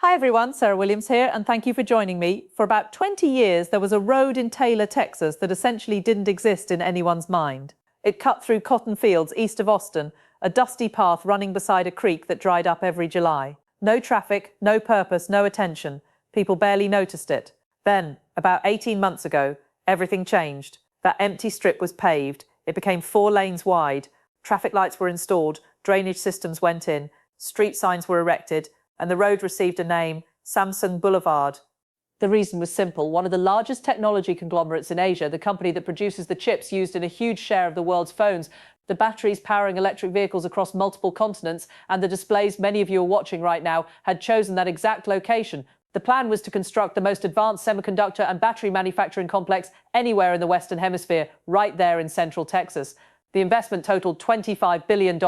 Hi everyone, Sarah Williams here, and thank you for joining me. For about 20 years, there was a road in Taylor, Texas that essentially didn't exist in anyone's mind. It cut through cotton fields east of Austin, a dusty path running beside a creek that dried up every July. No traffic, no purpose, no attention. People barely noticed it. Then, about 18 months ago, everything changed. That empty strip was paved. It became 4 lanes wide. Traffic lights were installed, drainage systems went in, street signs were erected, and the road received a name, Samsung Boulevard. The reason was simple. One of the largest technology conglomerates in Asia, the company that produces the chips used in a huge share of the world's phones, the batteries powering electric vehicles across multiple continents, and the displays many of you are watching right now, had chosen that exact location. The plan was to construct the most advanced semiconductor and battery manufacturing complex anywhere in the Western Hemisphere, right there in central Texas. The investment totaled $25 billion.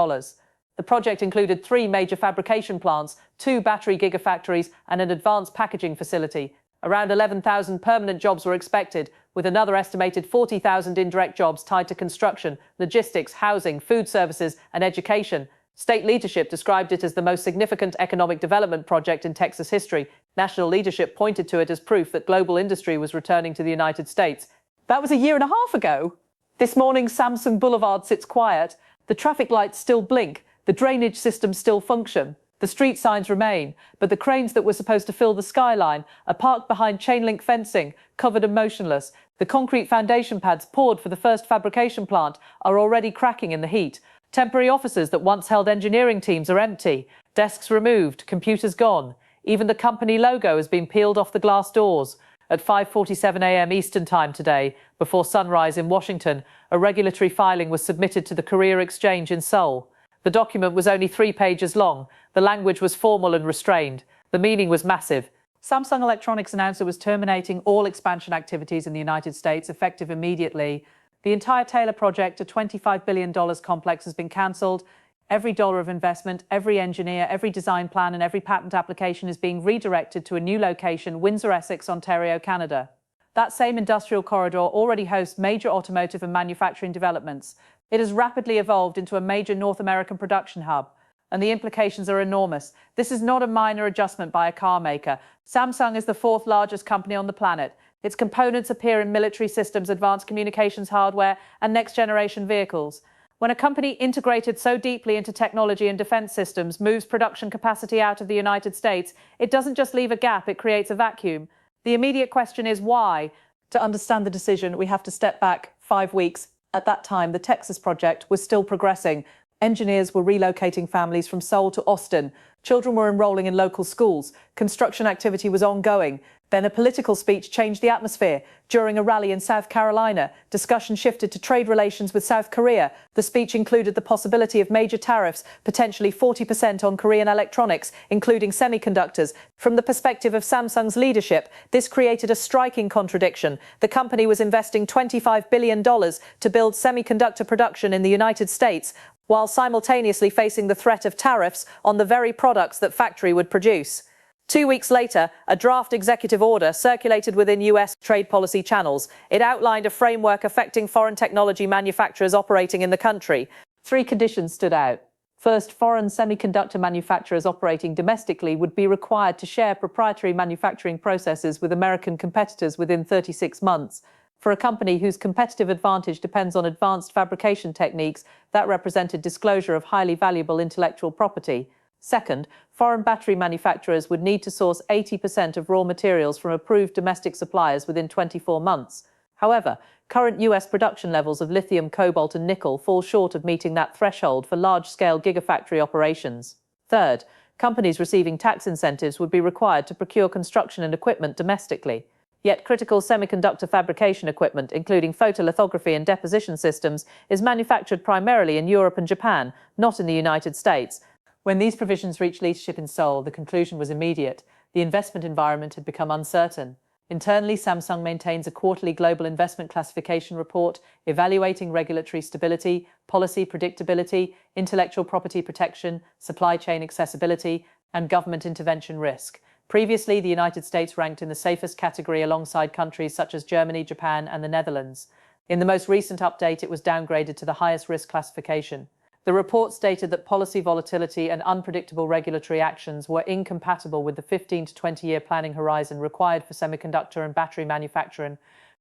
The project included 3 major fabrication plants, 2 battery gigafactories, and an advanced packaging facility. Around 11,000 permanent jobs were expected, with another estimated 40,000 indirect jobs tied to construction, logistics, housing, food services, and education. State leadership described it as the most significant economic development project in Texas history. National leadership pointed to it as proof that global industry was returning to the United States. That was a year and a half ago. This morning, Samsung Boulevard sits quiet. The traffic lights still blink. The drainage systems still function. The street signs remain, but the cranes that were supposed to fill the skyline are parked behind chain-link fencing, covered and motionless. The concrete foundation pads poured for the first fabrication plant are already cracking in the heat. Temporary offices that once held engineering teams are empty. Desks removed, computers gone. Even the company logo has been peeled off the glass doors. At 5:47 a.m. Eastern Time today, before sunrise in Washington, a regulatory filing was submitted to the Korea Exchange in Seoul. The document was only 3 pages long. The language was formal and restrained. The meaning was massive. Samsung Electronics announced it was terminating all expansion activities in the United States, effective immediately. The entire Taylor project, a $25 billion complex, has been cancelled. Every dollar of investment, every engineer, every design plan, and every patent application is being redirected to a new location, Windsor, Essex, Ontario, Canada. That same industrial corridor already hosts major automotive and manufacturing developments. It has rapidly evolved into a major North American production hub, and the implications are enormous. This is not a minor adjustment by a car maker. Samsung is the 4th largest company on the planet. Its components appear in military systems, advanced communications hardware, and next-generation vehicles. When a company integrated so deeply into technology and defense systems moves production capacity out of the United States, it doesn't just leave a gap, it creates a vacuum. The immediate question is why? To understand the decision, we have to step back 5 weeks. At that time, the Texas project was still progressing. Engineers were relocating families from Seoul to Austin. Children were enrolling in local schools. Construction activity was ongoing. Then a political speech changed the atmosphere. During a rally in South Carolina, discussion shifted to trade relations with South Korea. The speech included the possibility of major tariffs, potentially 40% on Korean electronics, including semiconductors. From the perspective of Samsung's leadership, this created a striking contradiction. The company was investing $25 billion to build semiconductor production in the United States, while simultaneously facing the threat of tariffs on the very products that factory would produce. 2 weeks later, a draft executive order circulated within US trade policy channels. It outlined a framework affecting foreign technology manufacturers operating in the country. 3 conditions stood out. First, foreign semiconductor manufacturers operating domestically would be required to share proprietary manufacturing processes with American competitors within 36 months. For a company whose competitive advantage depends on advanced fabrication techniques, that represented disclosure of highly valuable intellectual property. Second, foreign battery manufacturers would need to source 80% of raw materials from approved domestic suppliers within 24 months. However, current US production levels of lithium, cobalt, and nickel fall short of meeting that threshold for large-scale gigafactory operations. Third, companies receiving tax incentives would be required to procure construction and equipment domestically. Yet critical semiconductor fabrication equipment, including photolithography and deposition systems, is manufactured primarily in Europe and Japan, not in the United States. When these provisions reached leadership in Seoul, the conclusion was immediate. The investment environment had become uncertain. Internally, Samsung maintains a quarterly global investment classification report evaluating regulatory stability, policy predictability, intellectual property protection, supply chain accessibility, and government intervention risk. Previously, the United States ranked in the safest category alongside countries such as Germany, Japan, and the Netherlands. In the most recent update, it was downgraded to the highest risk classification. The report stated that policy volatility and unpredictable regulatory actions were incompatible with the 15 to 20-year planning horizon required for semiconductor and battery manufacturing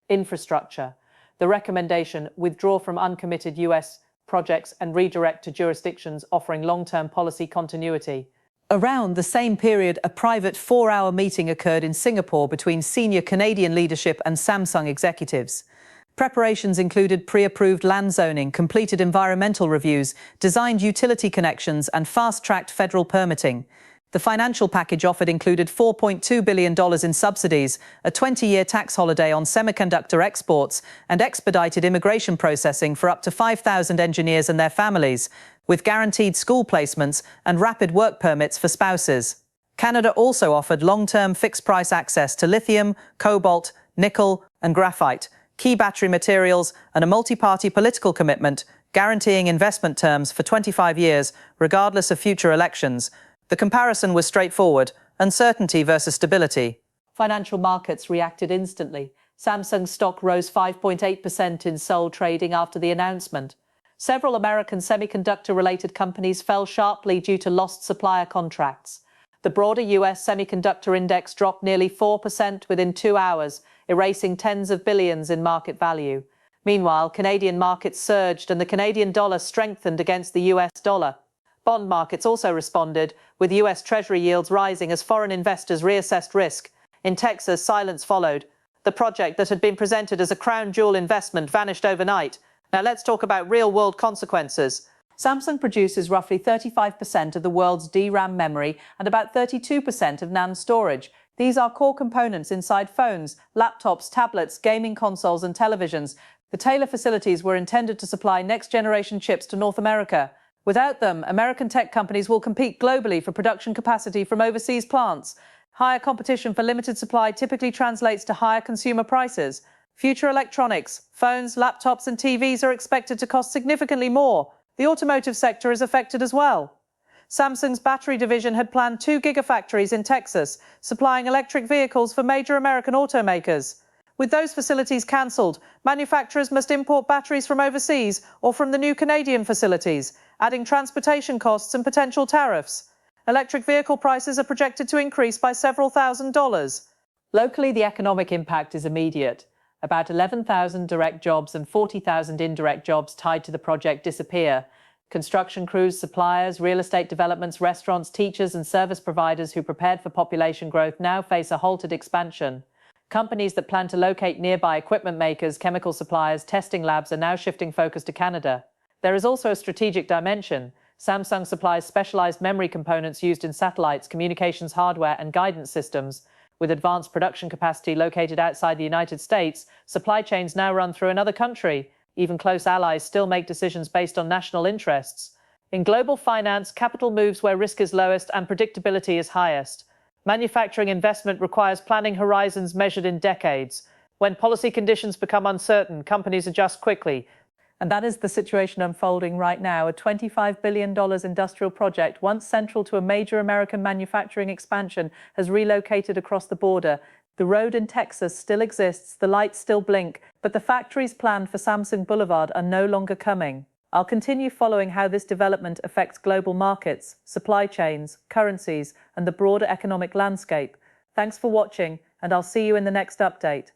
infrastructure. The recommendation: withdraw from uncommitted US projects and redirect to jurisdictions offering long-term policy continuity. Around the same period, a private 4-hour meeting occurred in Singapore between senior Canadian leadership and Samsung executives. Preparations included pre-approved land zoning, completed environmental reviews, designed utility connections, and fast-tracked federal permitting. The financial package offered included $4.2 billion in subsidies, a 20-year tax holiday on semiconductor exports, and expedited immigration processing for up to 5,000 engineers and their families, with guaranteed school placements and rapid work permits for spouses. Canada also offered long-term fixed-price access to lithium, cobalt, nickel, and graphite, key battery materials, and a multi-party political commitment guaranteeing investment terms for 25 years, regardless of future elections. The comparison was straightforward: uncertainty versus stability. Financial markets reacted instantly. Samsung stock rose 5.8% in Seoul trading after the announcement. Several American semiconductor-related companies fell sharply due to lost supplier contracts. The broader US semiconductor index dropped nearly 4% within 2 hours, erasing tens of billions in market value. Meanwhile, Canadian markets surged and the Canadian dollar strengthened against the US dollar. Bond markets also responded, with US Treasury yields rising as foreign investors reassessed risk. In Texas, silence followed. The project that had been presented as a crown jewel investment vanished overnight. Now let's talk about real-world consequences. Samsung produces roughly 35% of the world's DRAM memory and about 32% of NAND storage. These are core components inside phones, laptops, tablets, gaming consoles, and televisions. The Taylor facilities were intended to supply next-generation chips to North America. Without them, American tech companies will compete globally for production capacity from overseas plants. Higher competition for limited supply typically translates to higher consumer prices. Future electronics, phones, laptops, and TVs are expected to cost significantly more. The automotive sector is affected as well. Samsung's battery division had planned 2 gigafactories in Texas, supplying electric vehicles for major American automakers. With those facilities cancelled, manufacturers must import batteries from overseas or from the new Canadian facilities, adding transportation costs and potential tariffs. Electric vehicle prices are projected to increase by several $1,000s. Locally, the economic impact is immediate. About 11,000 direct jobs and 40,000 indirect jobs tied to the project disappear. Construction crews, suppliers, real estate developments, restaurants, teachers, and service providers who prepared for population growth now face a halted expansion. Companies that plan to locate nearby equipment makers, chemical suppliers, testing labs are now shifting focus to Canada. There is also a strategic dimension. Samsung supplies specialized memory components used in satellites, communications hardware, and guidance systems. With advanced production capacity located outside the United States, supply chains now run through another country. Even close allies still make decisions based on national interests. In global finance, capital moves where risk is lowest and predictability is highest. Manufacturing investment requires planning horizons measured in decades. When policy conditions become uncertain, companies adjust quickly. And that is the situation unfolding right now. A $25 billion industrial project, once central to a major American manufacturing expansion, has relocated across the border. The road in Texas still exists, the lights still blink, but the factories planned for Samsung Boulevard are no longer coming. I'll continue following how this development affects global markets, supply chains, currencies, and the broader economic landscape. Thanks for watching, and I'll see you in the next update.